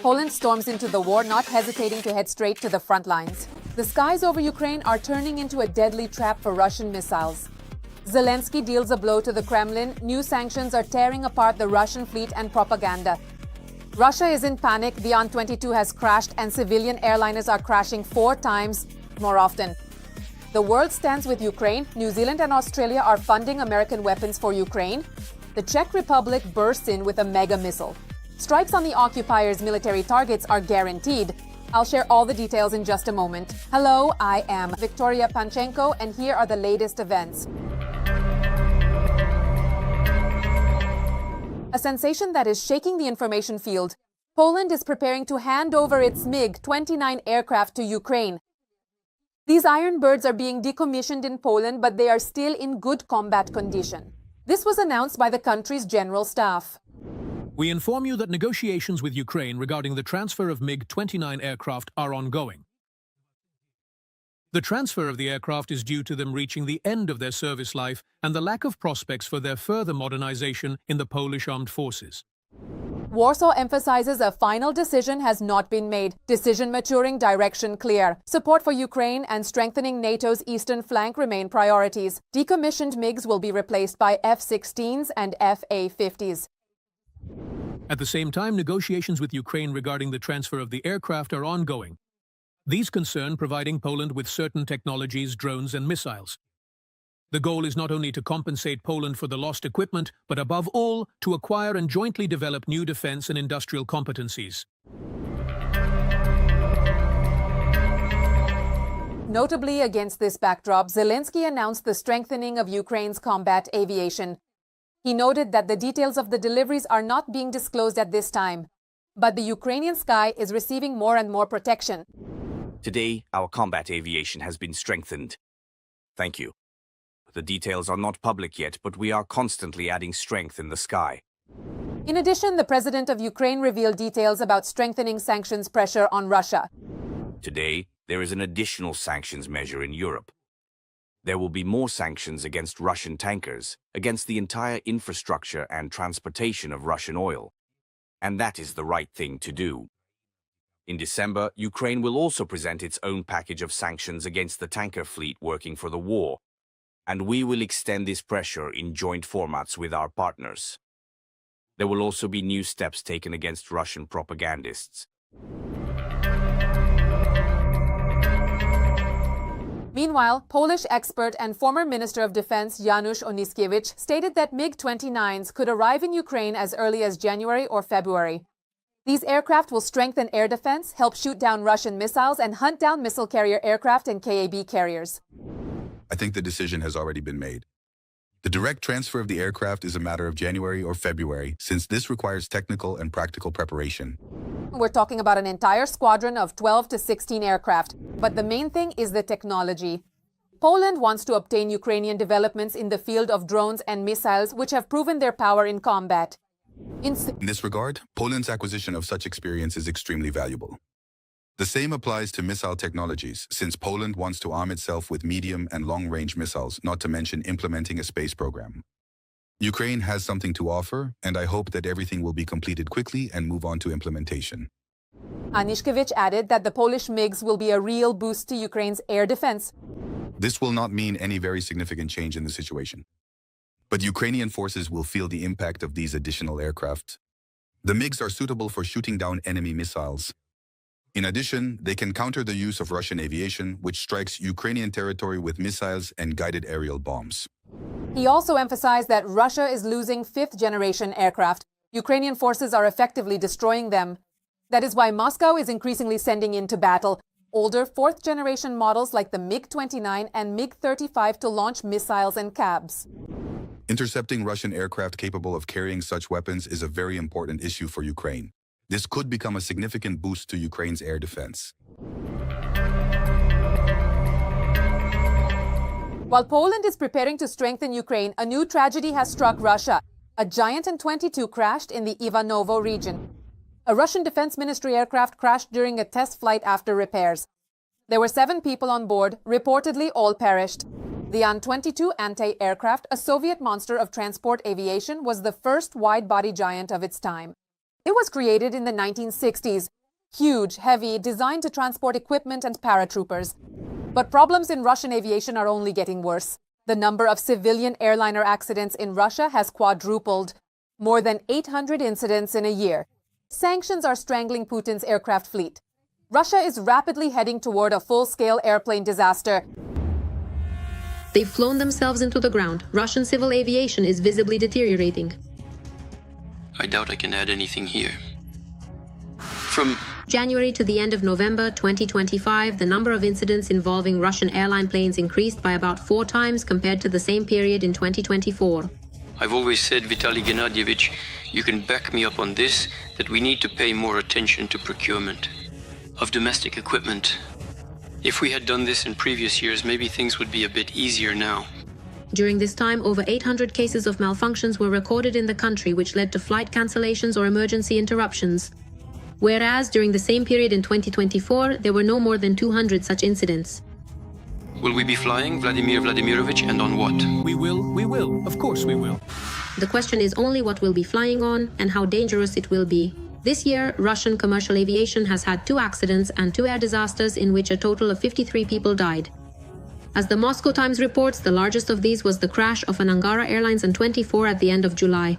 Poland storms into the war, not hesitating to head straight to the front lines. The skies over Ukraine are turning into a deadly trap for Russian missiles. Zelensky deals a blow to the Kremlin. New sanctions are tearing apart the Russian fleet and propaganda. Russia is in panic. The An-22 has crashed and civilian airliners are crashing 4 times more often. The world stands with Ukraine. New Zealand and Australia are funding American weapons for Ukraine. The Czech Republic bursts in with a mega missile. Strikes on the occupiers' military targets are guaranteed. I'll share all the details in just a moment. Hello, I am Victoria Panchenko, and here are the latest events. A sensation that is shaking the information field. Poland is preparing to hand over its MiG-29 aircraft to Ukraine. These Iron Birds are being decommissioned in Poland, but they are still in good combat condition. This was announced by the country's general staff. We inform you that negotiations with Ukraine regarding the transfer of MiG-29 aircraft are ongoing. The transfer of the aircraft is due to them reaching the end of their service life and the lack of prospects for their further modernization in the Polish armed forces. Warsaw emphasizes a final decision has not been made. Decision maturing, direction clear. Support for Ukraine and strengthening NATO's eastern flank remain priorities. Decommissioned MiGs will be replaced by F-16s and FA-50s. At the same time, negotiations with Ukraine regarding the transfer of the aircraft are ongoing. These concern providing Poland with certain technologies, drones and missiles. The goal is not only to compensate Poland for the lost equipment, but above all, to acquire and jointly develop new defense and industrial competencies. Notably, against this backdrop, Zelensky announced the strengthening of Ukraine's combat aviation. He noted that the details of the deliveries are not being disclosed at this time, but the Ukrainian sky is receiving more and more protection. Today, our combat aviation has been strengthened. Thank you. The details are not public yet, but we are constantly adding strength in the sky. In addition, the president of Ukraine revealed details about strengthening sanctions pressure on Russia. Today, there is an additional sanctions measure in Europe. There will be more sanctions against Russian tankers, against the entire infrastructure and transportation of Russian oil. And that is the right thing to do. In December, Ukraine will also present its own package of sanctions against the tanker fleet working for the war, and we will extend this pressure in joint formats with our partners. There will also be new steps taken against Russian propagandists. Meanwhile, Polish expert and former Minister of Defense Janusz Oniskiewicz stated that MiG-29s could arrive in Ukraine as early as January or February. These aircraft will strengthen air defense, help shoot down Russian missiles, and hunt down missile carrier aircraft and KAB carriers. I think the decision has already been made. The direct transfer of the aircraft is a matter of January or February, since this requires technical and practical preparation. We're talking about an entire squadron of 12 to 16 aircraft, but the main thing is the technology. Poland wants to obtain Ukrainian developments in the field of drones and missiles, which have proven their power in combat. In this regard, Poland's acquisition of such experience is extremely valuable. The same applies to missile technologies, since Poland wants to arm itself with medium and long-range missiles, not to mention implementing a space program. Ukraine has something to offer, and I hope that everything will be completed quickly and move on to implementation. Oniskiewicz added that the Polish MiGs will be a real boost to Ukraine's air defense. This will not mean any very significant change in the situation. But Ukrainian forces will feel the impact of these additional aircraft. The MiGs are suitable for shooting down enemy missiles. In addition, they can counter the use of Russian aviation, which strikes Ukrainian territory with missiles and guided aerial bombs. He also emphasized that Russia is losing 5th-generation aircraft. Ukrainian forces are effectively destroying them. That is why Moscow is increasingly sending into battle older 4th-generation models like the MiG-29 and MiG-35 to launch missiles and cabs. Intercepting Russian aircraft capable of carrying such weapons is a very important issue for Ukraine. This could become a significant boost to Ukraine's air defense. While Poland is preparing to strengthen Ukraine, a new tragedy has struck Russia. A Giant An-22 crashed in the Ivanovo region. A Russian Defense Ministry aircraft crashed during a test flight after repairs. There were 7 people on board, reportedly all perished. The An-22 anti-aircraft, a Soviet monster of transport aviation, was the first wide-body giant of its time. It was created in the 1960s. Huge, heavy, designed to transport equipment and paratroopers. But problems in Russian aviation are only getting worse. The number of civilian airliner accidents in Russia has quadrupled. More than 800 incidents in a year. Sanctions are strangling Putin's aircraft fleet. Russia is rapidly heading toward a full-scale airplane disaster. They've flown themselves into the ground. Russian civil aviation is visibly deteriorating. I doubt I can add anything here. From January to the end of November 2025, the number of incidents involving Russian airline planes increased by about 4 times compared to the same period in 2024. I've always said, Vitaly Gennadiyevich, you can back me up on this, that we need to pay more attention to procurement of domestic equipment. If we had done this in previous years, maybe things would be a bit easier now. During this time, over 800 cases of malfunctions were recorded in the country, which led to flight cancellations or emergency interruptions. Whereas during the same period in 2024, there were no more than 200 such incidents. Will we be flying, Vladimir Vladimirovich, and on what? We will. Of course we will. The question is only what we'll be flying on and how dangerous it will be. This year, Russian commercial aviation has had 2 accidents and 2 air disasters in which a total of 53 people died. As the Moscow Times reports, the largest of these was the crash of an Angara Airlines An-24 at the end of July.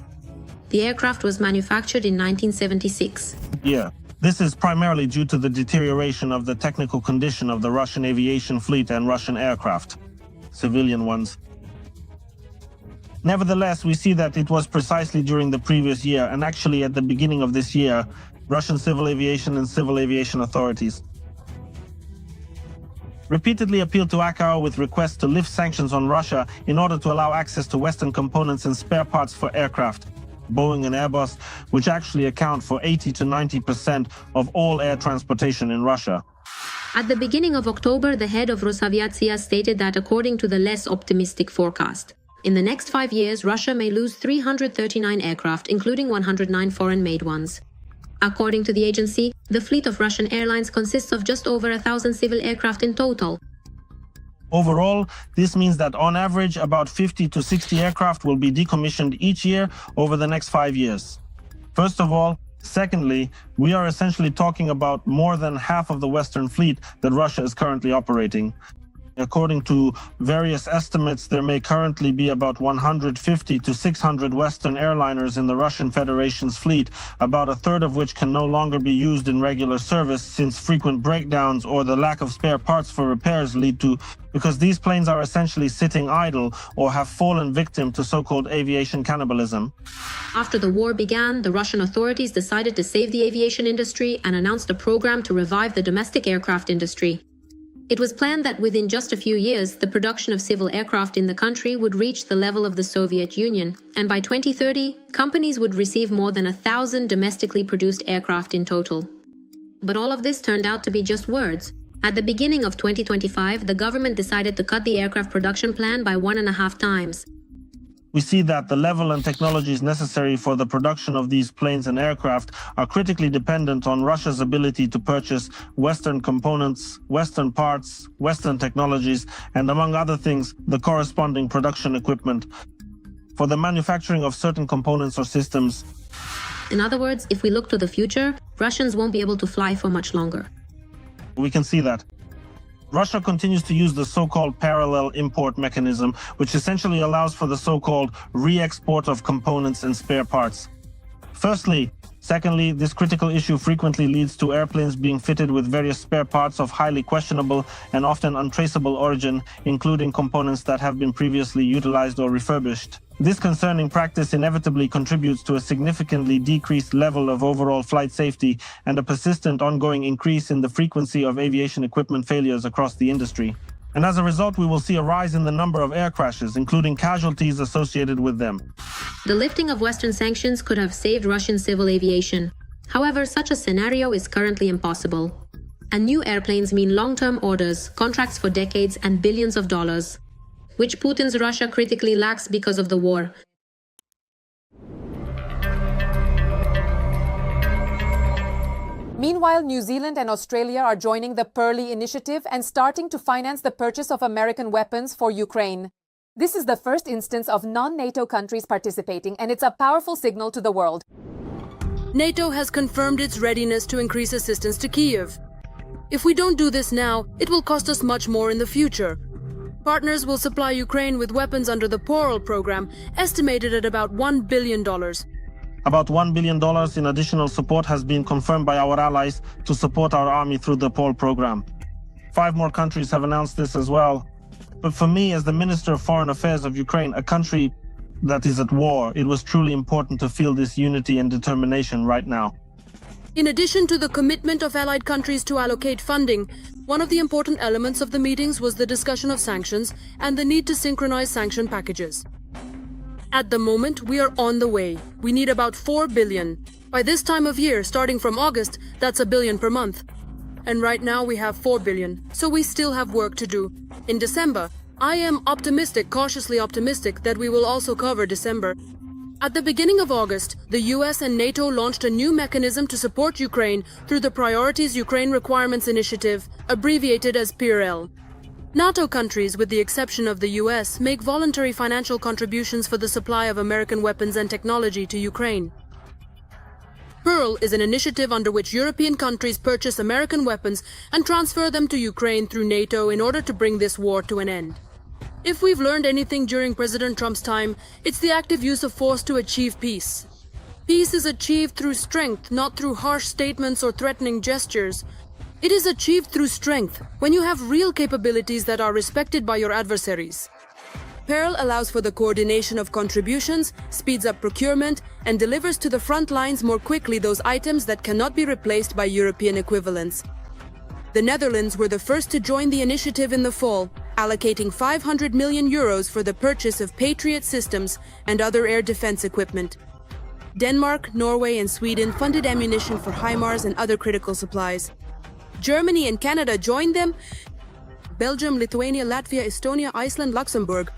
The aircraft was manufactured in 1976. Yeah, this is primarily due to the deterioration of the technical condition of the Russian aviation fleet and Russian aircraft, civilian ones. Nevertheless, we see that it was precisely during the previous year, and actually at the beginning of this year, Russian civil aviation and civil aviation authorities repeatedly appealed to ICAO with requests to lift sanctions on Russia in order to allow access to Western components and spare parts for aircraft, Boeing and Airbus, which actually account for 80 to 90% of all air transportation in Russia. At the beginning of October, the head of Rosaviatsia stated that according to the less optimistic forecast, in the next 5 years, Russia may lose 339 aircraft, including 109 foreign-made ones. According to the agency, the fleet of Russian airlines consists of just over 1,000 civil aircraft in total. Overall, this means that on average, about 50 to 60 aircraft will be decommissioned each year over the next 5 years. First of all. Secondly, we are essentially talking about more than half of the Western fleet that Russia is currently operating. According to various estimates, there may currently be about 150 to 600 Western airliners in the Russian Federation's fleet, about a third of which can no longer be used in regular service since frequent breakdowns or the lack of spare parts for repairs lead to, because these planes are essentially sitting idle or have fallen victim to so-called aviation cannibalism. After the war began, the Russian authorities decided to save the aviation industry and announced a program to revive the domestic aircraft industry. It was planned that within just a few years, the production of civil aircraft in the country would reach the level of the Soviet Union, and by 2030, companies would receive more than 1,000 domestically produced aircraft in total. But all of this turned out to be just words. At the beginning of 2025, the government decided to cut the aircraft production plan by 1.5 times. We see that the level and technologies necessary for the production of these planes and aircraft are critically dependent on Russia's ability to purchase Western components, Western parts, Western technologies, and among other things, the corresponding production equipment for the manufacturing of certain components or systems. In other words, if we look to the future, Russians won't be able to fly for much longer. We can see that. Russia continues to use the so-called parallel import mechanism, which essentially allows for the so-called re-export of components and spare parts. Secondly, this critical issue frequently leads to airplanes being fitted with various spare parts of highly questionable and often untraceable origin, including components that have been previously utilized or refurbished. This concerning practice inevitably contributes to a significantly decreased level of overall flight safety and a persistent ongoing increase in the frequency of aviation equipment failures across the industry. And as a result, we will see a rise in the number of air crashes, including casualties associated with them. The lifting of Western sanctions could have saved Russian civil aviation. However, such a scenario is currently impossible. And new airplanes mean long-term orders, contracts for decades, and billions of dollars, which Putin's Russia critically lacks because of the war. Meanwhile, New Zealand and Australia are joining the Pearly Initiative and starting to finance the purchase of American weapons for Ukraine. This is the first instance of non-NATO countries participating, and it's a powerful signal to the world. NATO has confirmed its readiness to increase assistance to Kyiv. If we don't do this now, it will cost us much more in the future. Partners will supply Ukraine with weapons under the PORL program, estimated at about $1 billion. About $1 billion in additional support has been confirmed by our allies to support our army through the PORL program. 5 more countries have announced this as well. But for me, as the Minister of Foreign Affairs of Ukraine, a country that is at war, it was truly important to feel this unity and determination right now. In addition to the commitment of allied countries to allocate funding, one of the important elements of the meetings was the discussion of sanctions and the need to synchronize sanction packages. At the moment, we are on the way. We need about 4 billion. By this time of year, starting from August, that's $1 billion per month. And right now we have 4 billion, so we still have work to do. In December, I am cautiously optimistic that we will also cover December. At the beginning of August, the US and NATO launched a new mechanism to support Ukraine through the Priorities Ukraine Requirements Initiative, abbreviated as PRL. NATO countries, with the exception of the US, make voluntary financial contributions for the supply of American weapons and technology to Ukraine. PRL is an initiative under which European countries purchase American weapons and transfer them to Ukraine through NATO in order to bring this war to an end. If we've learned anything during President Trump's time, it's the active use of force to achieve peace. Peace is achieved through strength, not through harsh statements or threatening gestures. It is achieved through strength, when you have real capabilities that are respected by your adversaries. PERL allows for the coordination of contributions, speeds up procurement, and delivers to the front lines more quickly those items that cannot be replaced by European equivalents. The Netherlands were the first to join the initiative in the fall, allocating 500 million euros for the purchase of Patriot systems and other air defense equipment. Denmark, Norway, and Sweden funded ammunition for HIMARS and other critical supplies. Germany and Canada joined them. Belgium, Lithuania, Latvia, Estonia, Iceland, Luxembourg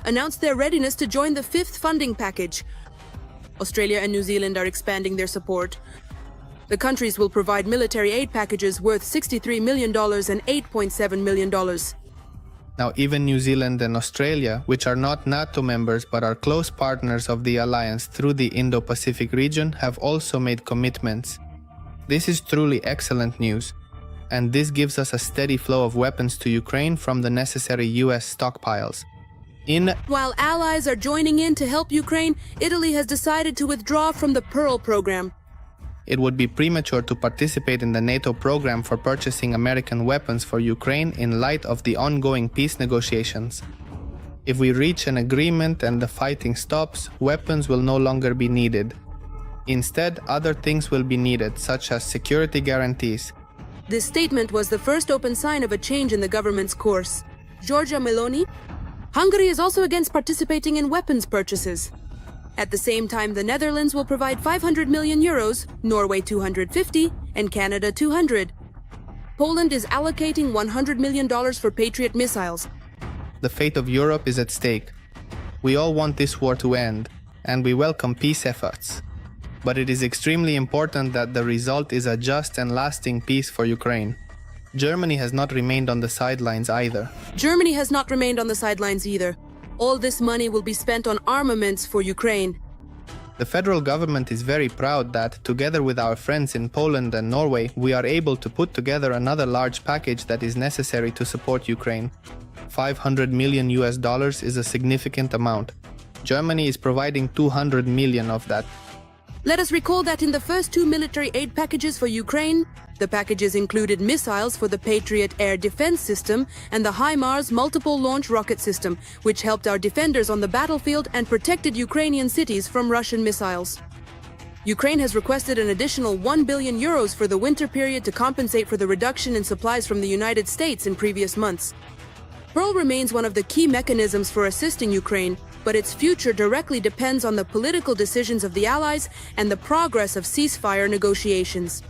announced their readiness to join the 5th funding package. Australia and New Zealand are expanding their support. The countries will provide military aid packages worth $63 million and $8.7 million. Now, even New Zealand and Australia, which are not NATO members but are close partners of the alliance through the Indo-Pacific region, have also made commitments. This is truly excellent news, and this gives us a steady flow of weapons to Ukraine from the necessary US stockpiles. While allies are joining in to help Ukraine, Italy has decided to withdraw from the PERL program. It would be premature to participate in the NATO program for purchasing American weapons for Ukraine in light of the ongoing peace negotiations. If we reach an agreement and the fighting stops, weapons will no longer be needed. Instead, other things will be needed, such as security guarantees. This statement was the first open sign of a change in the government's course. Giorgia Meloni. Hungary is also against participating in weapons purchases. At the same time, the Netherlands will provide 500 million euros, Norway 250, and Canada 200. Poland is allocating $100 million for Patriot missiles. The fate of Europe is at stake. We all want this war to end, and we welcome peace efforts. But it is extremely important that the result is a just and lasting peace for Ukraine. Germany has not remained on the sidelines either. Germany has not remained on the sidelines either. All this money will be spent on armaments for Ukraine. The federal government is very proud that, together with our friends in Poland and Norway, we are able to put together another large package that is necessary to support Ukraine. $500 million is a significant amount. Germany is providing 200 million of that. Let us recall that in the first 2 military aid packages for Ukraine, the packages included missiles for the Patriot air defense system and the HIMARS multiple launch rocket system, which helped our defenders on the battlefield and protected Ukrainian cities from Russian missiles. Ukraine has requested an additional 1 billion euros for the winter period to compensate for the reduction in supplies from the United States in previous months. PERL remains one of the key mechanisms for assisting Ukraine, but its future directly depends on the political decisions of the Allies and the progress of ceasefire negotiations.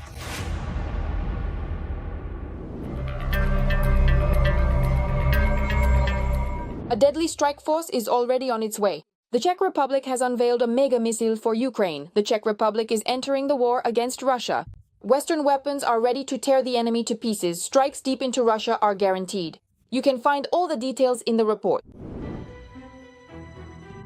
A deadly strike force is already on its way. The Czech Republic has unveiled a mega missile for Ukraine. The Czech Republic is entering the war against Russia. Western weapons are ready to tear the enemy to pieces. Strikes deep into Russia are guaranteed. You can find all the details in the report.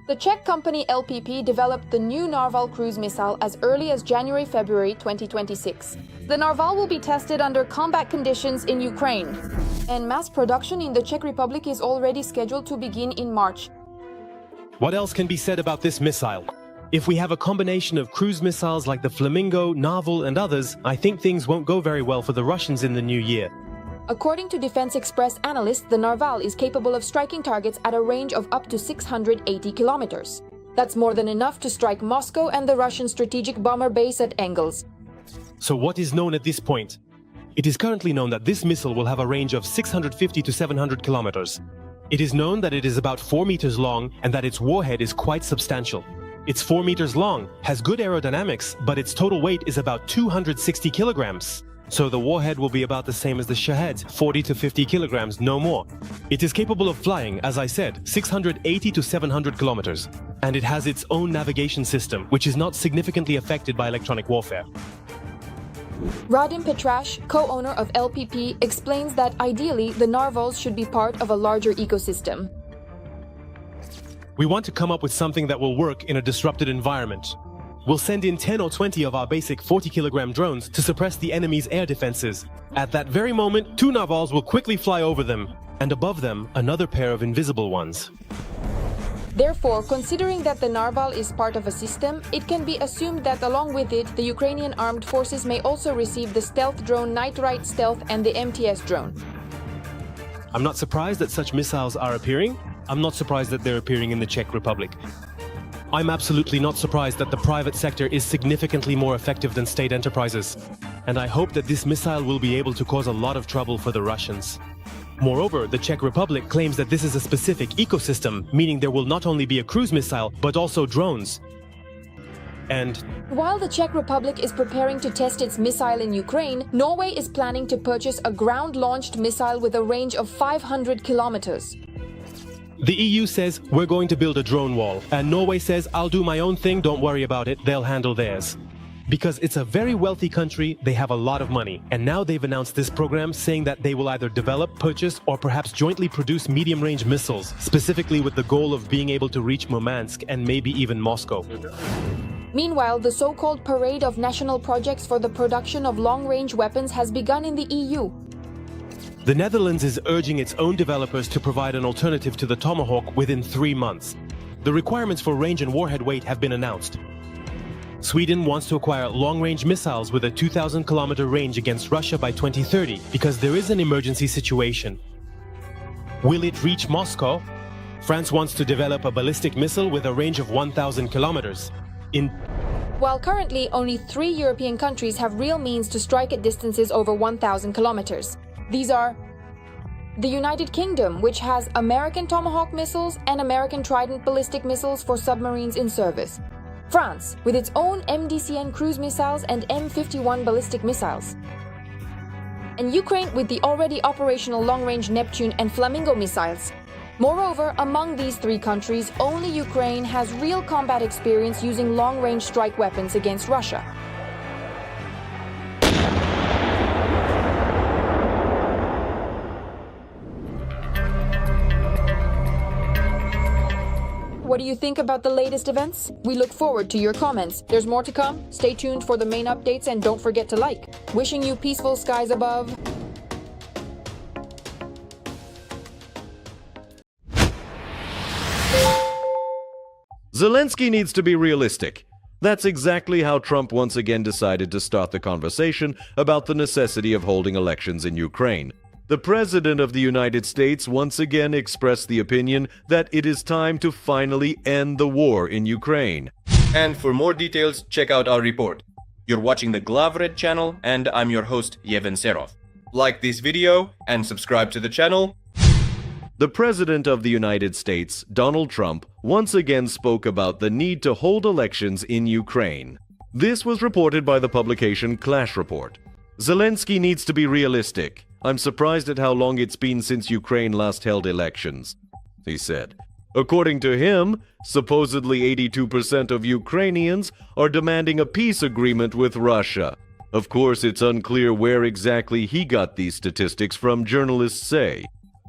The Czech company LPP developed the new Narval cruise missile as early as January-February 2026. The Narval will be tested under combat conditions in Ukraine, and mass production in the Czech Republic is already scheduled to begin in March. What else can be said about this missile? If we have a combination of cruise missiles like the Flamingo, Narval and others, I think things won't go very well for the Russians in the new year. According to Defense Express analysts, the Narval is capable of striking targets at a range of up to 680 kilometers. That's more than enough to strike Moscow and the Russian strategic bomber base at Engels. So what is known at this point? It is currently known that this missile will have a range of 650 to 700 kilometers. It is known that it is about 4 meters long and that its warhead is quite substantial. It's 4 meters long, has good aerodynamics, but its total weight is about 260 kilograms. So the warhead will be about the same as the Shahed, 40 to 50 kilograms, no more. It is capable of flying, as I said, 680 to 700 kilometers. And it has its own navigation system, which is not significantly affected by electronic warfare. Radim Petrash, co-owner of LPP, explains that ideally the Narvals should be part of a larger ecosystem. We want to come up with something that will work in a disrupted environment. We'll send in 10 or 20 of our basic 40-kilogram drones to suppress the enemy's air defenses. At that very moment, 2 Narvals will quickly fly over them, and above them, another pair of invisible ones. Therefore, considering that the Narval is part of a system, it can be assumed that along with it, the Ukrainian armed forces may also receive the stealth drone Night-Rite Stealth and the MTS drone. I'm not surprised that such missiles are appearing. I'm not surprised that they're appearing in the Czech Republic. I'm absolutely not surprised that the private sector is significantly more effective than state enterprises. And I hope that this missile will be able to cause a lot of trouble for the Russians. Moreover, the Czech Republic claims that this is a specific ecosystem, meaning there will not only be a cruise missile, but also drones. And while the Czech Republic is preparing to test its missile in Ukraine, Norway is planning to purchase a ground-launched missile with a range of 500 kilometers. the EU says, we're going to build a drone wall. And Norway says, I'll do my own thing, don't worry about it, they'll handle theirs. Because it's a very wealthy country, they have a lot of money. And now they've announced this program saying that they will either develop, purchase, or perhaps jointly produce medium-range missiles, specifically with the goal of being able to reach Murmansk and maybe even Moscow. Meanwhile, the so-called parade of national projects for the production of long-range weapons has begun in the EU. The Netherlands is urging its own developers to provide an alternative to the Tomahawk within 3 months. The requirements for range and warhead weight have been announced. Sweden wants to acquire long-range missiles with a 2,000-kilometer range against Russia by 2030 because there is an emergency situation. Will it reach Moscow? France wants to develop a ballistic missile with a range of 1,000 kilometers. While currently only 3 European countries have real means to strike at distances over 1,000 kilometers. These are the United Kingdom, which has American Tomahawk missiles and American Trident ballistic missiles for submarines in service. France, with its own MDCN cruise missiles and M51 ballistic missiles. And Ukraine with the already operational long-range Neptune and Flamingo missiles. Moreover, among these 3 countries, only Ukraine has real combat experience using long-range strike weapons against Russia. What do you think about the latest events? We look forward to your comments. There's more to come. Stay tuned for the main updates and don't forget to like. Wishing you peaceful skies above. Zelensky needs to be realistic. That's exactly how Trump once again decided to start the conversation about the necessity of holding elections in Ukraine. The President of the United States once again expressed the opinion that it is time to finally end the war in Ukraine. And for more details, check out our report. You're watching the Glavred channel, and I'm your host, Yevhen Serov. Like this video and subscribe to the channel. The President of the United States, Donald Trump, once again spoke about the need to hold elections in Ukraine. This was reported by the publication Clash Report. Zelensky needs to be realistic. I'm surprised at how long it's been since Ukraine last held elections, he said. According to him, supposedly 82% of Ukrainians are demanding a peace agreement with Russia. Of course, it's unclear where exactly he got these statistics from, journalists say.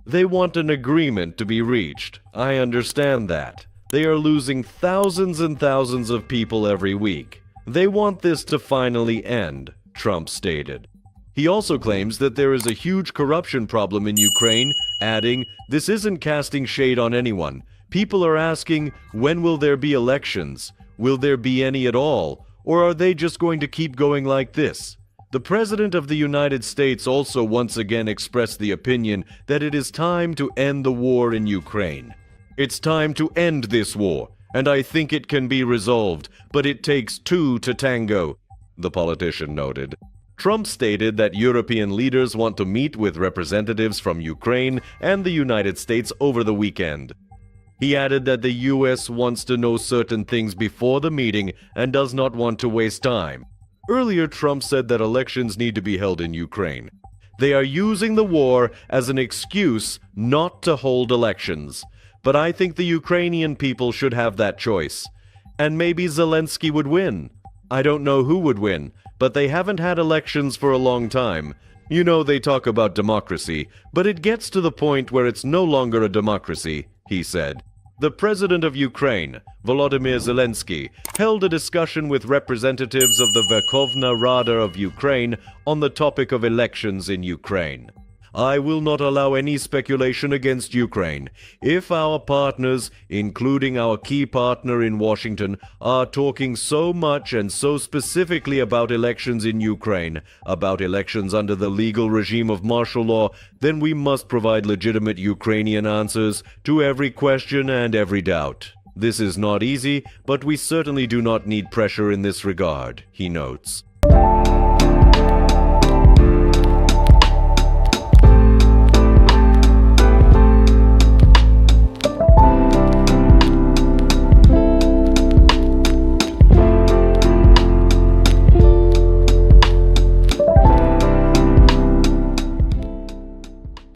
They want an agreement to be reached. I understand that. They are losing thousands and thousands of people every week. They want this to finally end, Trump stated. He also claims that there is a huge corruption problem in Ukraine, adding, "This isn't casting shade on anyone. People are asking, when will there be elections? Will there be any at all? Or are they just going to keep going like this?" The President of the United States also once again expressed the opinion that it is time to end the war in Ukraine. "It's time to end this war, and I think it can be resolved, but it takes two to tango," the politician noted. Trump stated that European leaders want to meet with representatives from Ukraine and the United States over the weekend. He added that the US wants to know certain things before the meeting and does not want to waste time. Earlier, Trump said that elections need to be held in Ukraine. They are using the war as an excuse not to hold elections. But I think the Ukrainian people should have that choice. And maybe Zelensky would win. I don't know who would win, but they haven't had elections for a long time. You know, they talk about democracy, but it gets to the point where it's no longer a democracy, he said. The president of Ukraine, Volodymyr Zelensky, held a discussion with representatives of the Verkhovna Rada of Ukraine on the topic of elections in Ukraine. "I will not allow any speculation against Ukraine. If our partners, including our key partner in Washington, are talking so much and so specifically about elections in Ukraine, about elections under the legal regime of martial law, then we must provide legitimate Ukrainian answers to every question and every doubt. This is not easy, but we certainly do not need pressure in this regard," he notes.